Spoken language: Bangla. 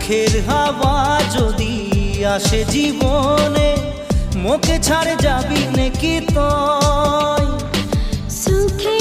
সুখের হাওয়া যদি আসে জীবনে, মোকে ছাড়ে যাবি নাকি তুই? সুখে